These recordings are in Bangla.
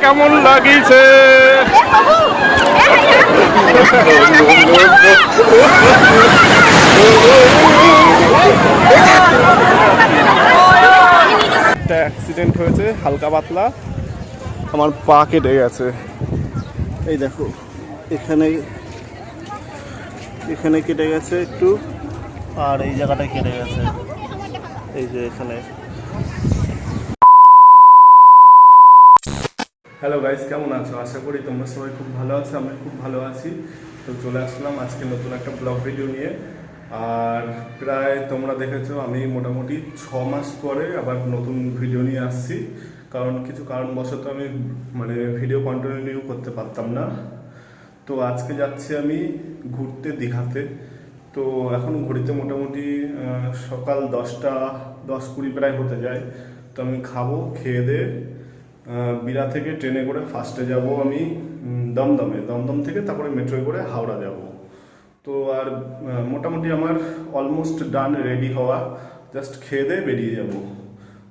কেমন লাগিছে? একটা অ্যাক্সিডেন্ট হয়েছে হালকা পাতলা, আমার পা কেটে গেছে। এই দেখো এখানে এখানে কেটে গেছে একটু, আর এই জায়গাটায় কেটে গেছে, এই যে এখানে। হ্যালো গাইস, কেমন আছো? আশা করি তোমরা সবাই খুব ভালো আছো, আমি খুব ভালো আছি। তো চলে আসলাম আজকে নতুন একটা ব্লগ ভিডিও নিয়ে। আর প্রায় তোমরা দেখেছো আমি মোটামুটি 6 মাস পরে আবার নতুন ভিডিও নিয়ে আসছি, কারণ কিছু কারণবশত আমি ভিডিও কন্টিনিউ করতে পারতাম না। তো আজকে যাচ্ছি আমি ঘুরতে দীঘাতে। তো এখন ঘুরিতে মোটামুটি সকাল 10:20 প্রায় হতে যায়। তো আমি খাবো, খেয়ে দিয়ে বিরা থেকে ট্রেনে করে ফার্স্টে যাব আমি দমদম থেকে তারপরে মেট্রোয় করে হাওড়া যাব। তো আর মোটামুটি আমার অলমোস্ট ডান রেডি হওয়া, জাস্ট খেয়ে দিয়ে বেরিয়ে যাব।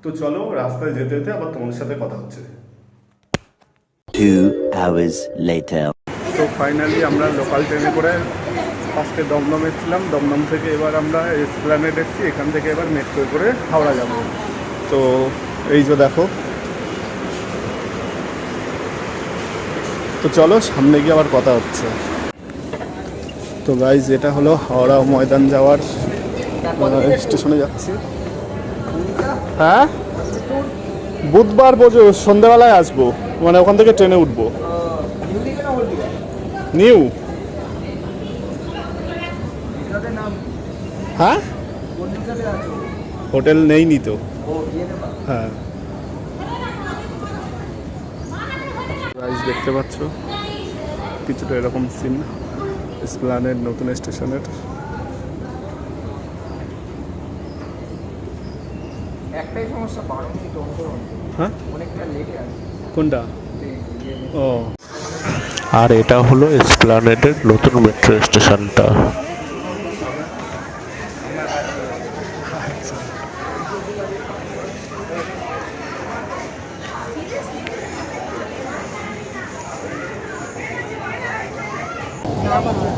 তো চলো, রাস্তায় যেতে যেতে আবার তোমাদের সাথে কথা হচ্ছে। 2 hours later. তো ফাইনালি আমরা লোকাল ট্রেনে করে ফার্স্টে দমদম এসেছিলাম, দমদম থেকে এবার আমরা এসপ্ল্যানেড এসেছি, এখান থেকে এবার মেট্রোয় করে হাওড়া যাব। তো এই যে দেখো, তো চলো সামনে গিয়ে আবার কথা হচ্ছে। তো গাইজ এটা হলো হাওড়া ময়দান যাওয়ার স্টেশনে যাচ্ছি। হ্যাঁ, বুধবার সন্ধ্যাবেলায় আসবো, ওখান থেকে ট্রেনে উঠবো। নিউ হ্যাঁ, হোটেল নেই তো। হ্যাঁ গাইজ দেখতে পাচ্ছ কিছুটা এরকম সিন এসপ্ল্যানেড নতুন স্টেশনের। একটাই সমস্যা, 12 মিনিট অন্তর হ্যাঁ, অনেকটা লেটে আসে। কোনটা? ও, আর এটা হলো এসপ্ল্যানেডের নতুন মেট্রো স্টেশনটা।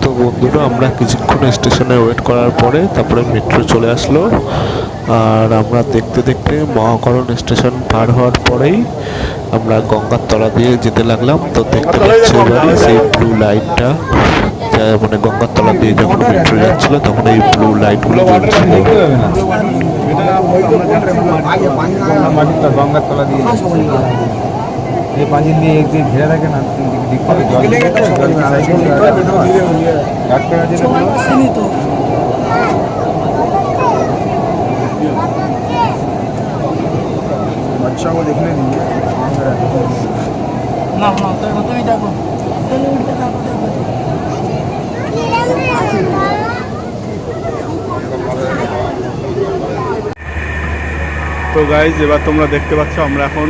তো বন্ধুরা, আমরা কিছুক্ষণ স্টেশনে ওয়েট করার পরে তারপরে মেট্রো চলে আসলো। আর আমরা দেখতে দেখতে মহাকরণ স্টেশন পার হওয়ার পরেই আমরা গঙ্গার তলা দিয়ে যেতে লাগলাম। তো দেখতে পাচ্ছি এবারে সেই ব্লু লাইটটা, গঙ্গার তলা দিয়ে যখন মেট্রো যাচ্ছিল তখন এই ব্লু লাইটগুলো জ্বলছিল। গঙ্গার তলা দিয়ে এই পাঁচিল দিয়ে একদিকে ঘিরে রাখে না, বাচ্চা को देखने दीजिए ना तो ही देखो। তো গাইজ এবার তোমরা দেখতে পাচ্ছ আমরা এখন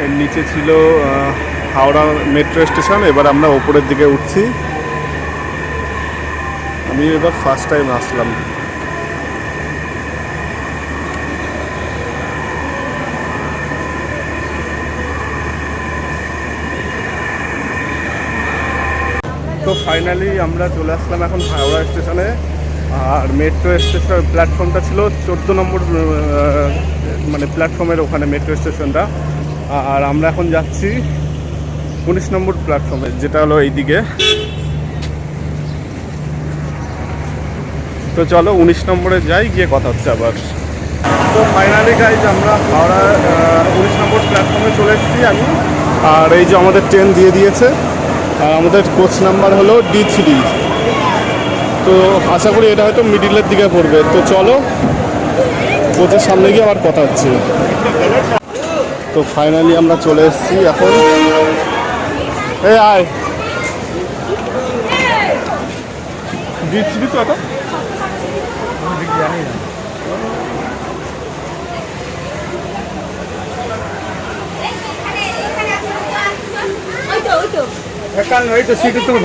এর নিচে ছিল হাওড়া মেট্রো স্টেশন, এবার আমরা ওপরের দিকে উঠছি। আমি এবার ফার্স্ট টাইম আসলাম। তো ফাইনালি আমরা চলে আসলাম এখন হাওড়া স্টেশনে। আর মেট্রো স্টেশন প্ল্যাটফর্মটা ছিল 14 নম্বর প্ল্যাটফর্মের ওখানে মেট্রো স্টেশনটা। আর আমরা এখন যাচ্ছি 19 নম্বর প্ল্যাটফর্মে, যেটা হলো এইদিকে। তো চলো 19 নম্বরে যাই, গিয়ে কথা হচ্ছে আবার। তো ফাইনালি গাইজ আমরা হাওড়া 19 নম্বর প্ল্যাটফর্মে চলে এসেছি আমি। আর এই যে আমাদের ট্রেন দিয়ে দিয়েছে, আর আমাদের কোচ নাম্বার হলো D3। তো আশা করি এটা হয়তো মিডিলের দিকে পড়বে। তো চলো কোচের সামনে গিয়ে আবার কথা হচ্ছে। তো ফাইনালি আমরা চলে এসেছি এখন। এই আয় D3 তো এটা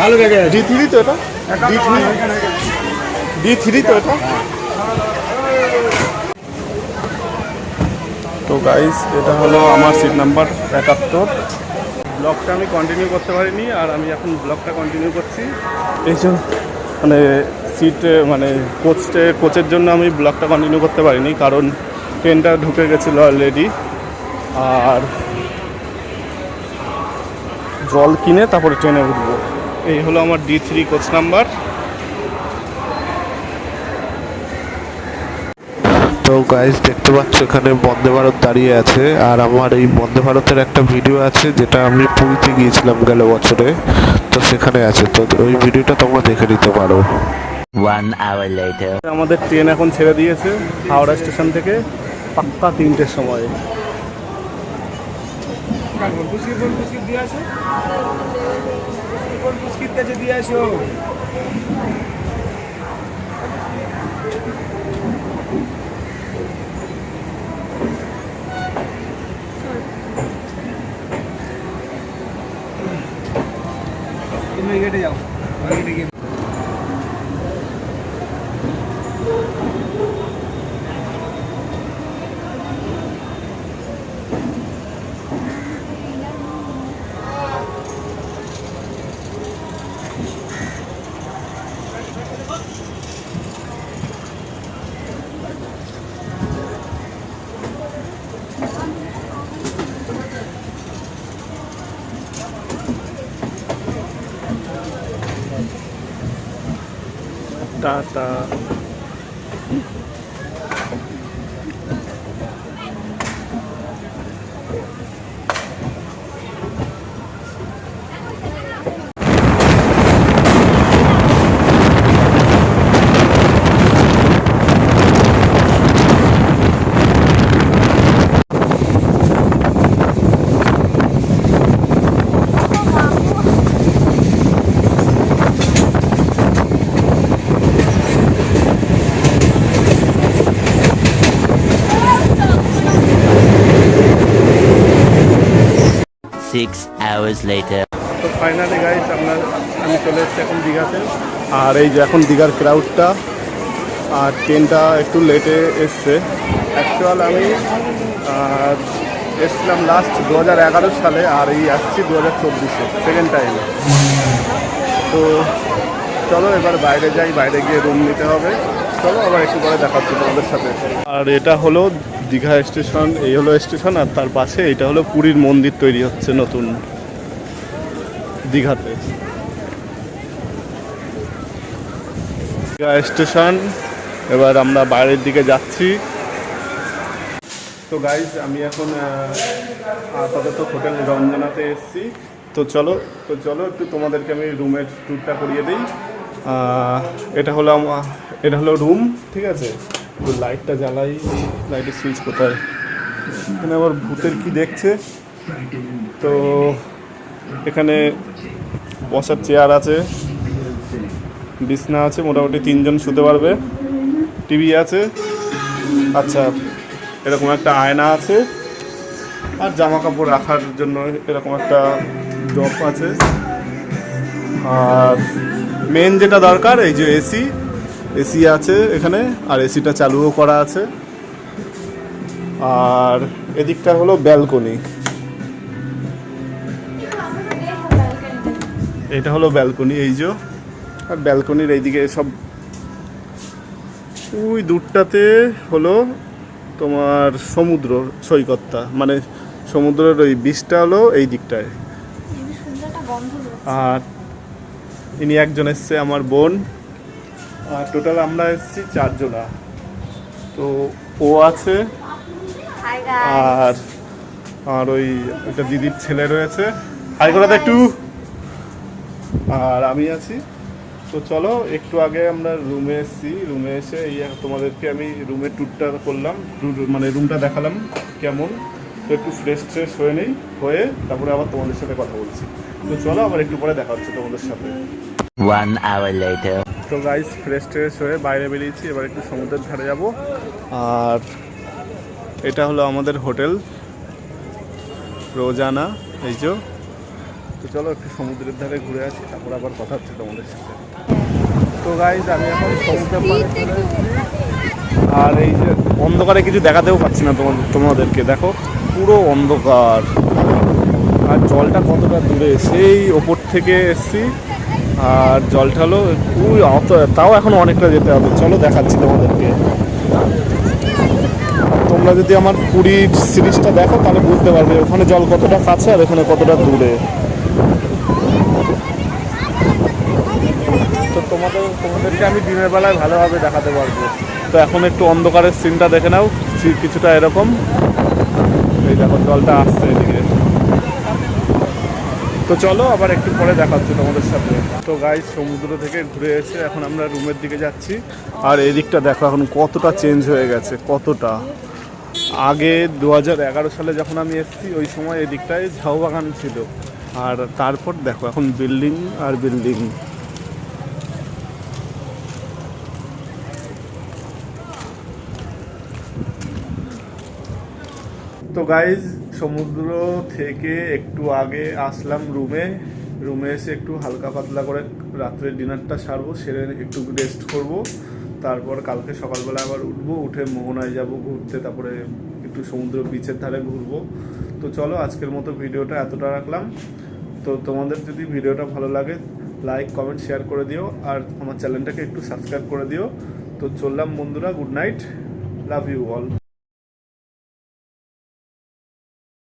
ভালো জায়গায় D3 তো এটা D3 তো এটা। তো গাইস এটা হলো আমার সিট নাম্বার ৭১। ব্লগটা আমি কন্টিনিউ করতে পারিনি, আর আমি এখন ব্লগটা কন্টিনিউ করছি। এই যে মানে মানে কোচের জন্য আমি ব্লগটা কন্টিনিউ করতে পারিনি, কারণ ট্রেনটা ঢুকে গেছিলো অলরেডি। আর জল কিনে তারপরে ট্রেনে উঠবো। এই হলো আমার D3 কোচ নাম্বার। তো গাইস দেখতে পাচ্ছ এখানে বন্দে ভারত দাঁড়িয়ে আছে, আর আমার এই বন্দে ভারতের একটা ভিডিও আছে যেটা আমি পুরীতে গিয়েছিলাম গেল বছরে, তো সেখানে আছে, তো ওই ভিডিওটা তোমরা দেখে নিতে পারো। 1 hour later. আমাদের ট্রেন এখন ছেড়ে দিয়েছে হাওড়া স্টেশন থেকে পাক্কা 3টের সময়। গেটে যাও, গেটে গিয়ে টাটা। Six hours later. তো ফাইনালি গাইস আমি চলে এসেছি এখন দীঘাতে। আর এই যে এখন দীঘার ক্রাউডটা, আর ট্রেনটা একটু লেটে এসছে। অ্যাকচুয়াল আমি এসছিলাম লাস্ট 2011 সালে, আর এই আসছি 2024-এ সেকেন্ড টাইম। তো চলো এবার বাইরে যাই, বাইরে গিয়ে রুম নিতে হবে। চলো আবার একটু পরে দেখা হচ্ছে তোমাদের সাথে। আর এটা হলো দীঘা স্টেশন, এই হলো স্টেশন, আর তার পাশে এটা হলো পুরীর মন্দির তৈরি হচ্ছে নতুন দীঘাতে। দীঘা স্টেশন, এবার আমরা বাইরের দিকে যাচ্ছি। তো গাইজ আমি এখন আপাতত হোটেল রঞ্জনাতে এসেছি। তো চলো একটু তোমাদেরকে আমি রুমের ট্যুরটা করিয়ে দিই। এটা হলো রুম, ঠিক আছে। তো লাইটটা জ্বালাই, লাইটের সুইচ কোথায়? এখানে আবার ভূতের কি দেখছে। তো এখানে বসার চেয়ার আছে, বিছনা আছে, মোটামুটি 3 জন শুতে পারবে, টিভি আছে, আচ্ছা এরকম একটা আয়না আছে, আর জামা কাপড় রাখার জন্য এরকম একটা ড্রপ আছে। আর মেন যেটা দরকার, এই যে এসি আছে এখানে, আর এসিটা চালুও করা আছে। আর এদিকটা হলো ব্যালকনি, এটা হলো ব্যালকনি, এই যে। আর ব্যালকনির এইদিকে সব, ওই দূরটাতে হলো তোমার সমুদ্র সৈকতটা, মানে সমুদ্রের ওই বীজটা হলো এই দিকটায়। আর ইনি একজন এসছে আমার বোন, আর টোটাল আমরা এসেছি 4 জনা। তো ও আছে, আর ওই একটা দিদির ছেলে রয়েছে, হাই করে দাও একটু, আর আমি আছি। তো চলো একটু আগে আমরা রুমে এসেছি, রুমে এসে এই তোমাদেরকে আমি রুমের ট্যুরটা করলাম, মানে রুমটা দেখালাম কেমন। তো একটু ফ্রেশ হয়ে নেই, হয়ে তারপরে আবার তোমাদের সাথে কথা বলছি। তো চলো আবার একটু পরে দেখা হচ্ছে তোমাদের সাথে। 1 hour later. তো গাইস ফ্রেশ হয়ে বাইরে বেরিয়েছি, এবার একটু সমুদ্রের ধারে যাব। আর এটা হলো আমাদের হোটেল রোজানা, এই যে। তো চলো একটু সমুদ্রের ধারে ঘুরে আসি, তারপর আবার কথা হচ্ছে তোমাদের সাথে। তো গাইস আমি এখন সমুদ্রের পাড়ে চলে এসেছি, আর এই যে অন্ধকারে কিছু দেখাতেও পাচ্ছি না তোমাদেরকে। দেখো পুরো অন্ধকার, আর জলটা কতটা দূরে, সেই ওপর থেকে এসছি, আর জলটা হলো ওই অত, তাও এখন অনেকটা যেতে হবে। চলো দেখাচ্ছি তোমাদেরকে। তোমরা যদি আমার পুরীর সিরিজটা দেখো তাহলে বুঝতে পারবে ওখানে জল কতটা কাছে আর এখানে কতটা দূরে। তো তোমাদেরকে আমি দিনের বেলায় ভালোভাবে দেখাতে পারবো। তো এখন একটু অন্ধকারের সিনটা দেখে নাও, কিছুটা এরকম। এই দেখো জলটা আসছে এদিকে। তো চলো আবার একটু পরে দেখা হচ্ছে তোমাদের সাথে। তো গাইস, সমুদ্র থেকে ঘুরে এসে এখন আমরা রুমের দিকে যাচ্ছি। আর এদিকটা দেখো এখন কতটা চেঞ্জ হয়ে গেছে, কতটা। আগে 2011 সালে যখন আমি এসেছি ওই সময় এদিকটায় ঝাউ বাগান ছিল, আর তারপর দেখো এখন বিল্ডিং আর বিল্ডিং। তো গাইজ, সমুদ্র থেকে একটু আগে আসলাম রুমে এসে একটু হালকা পাতলা করে রাত্রের ডিনারটা সারবো, সেরে একটু রেস্ট করব। তারপর কালকে সকালবেলা আবার উঠবো, উঠে মোহনায় যাব ঘুরতে, তারপরে একটু সমুদ্র বিচের ধারে ঘুরবো। তো চলো আজকের মতো ভিডিওটা এতটা রাখলাম। তো তোমাদের যদি ভিডিওটা ভালো লাগে লাইক কমেন্ট শেয়ার করে দিও, আর আমার চ্যানেলটাকে একটু সাবস্ক্রাইব করে দিও। তো চললাম বন্ধুরা, good night, love you all.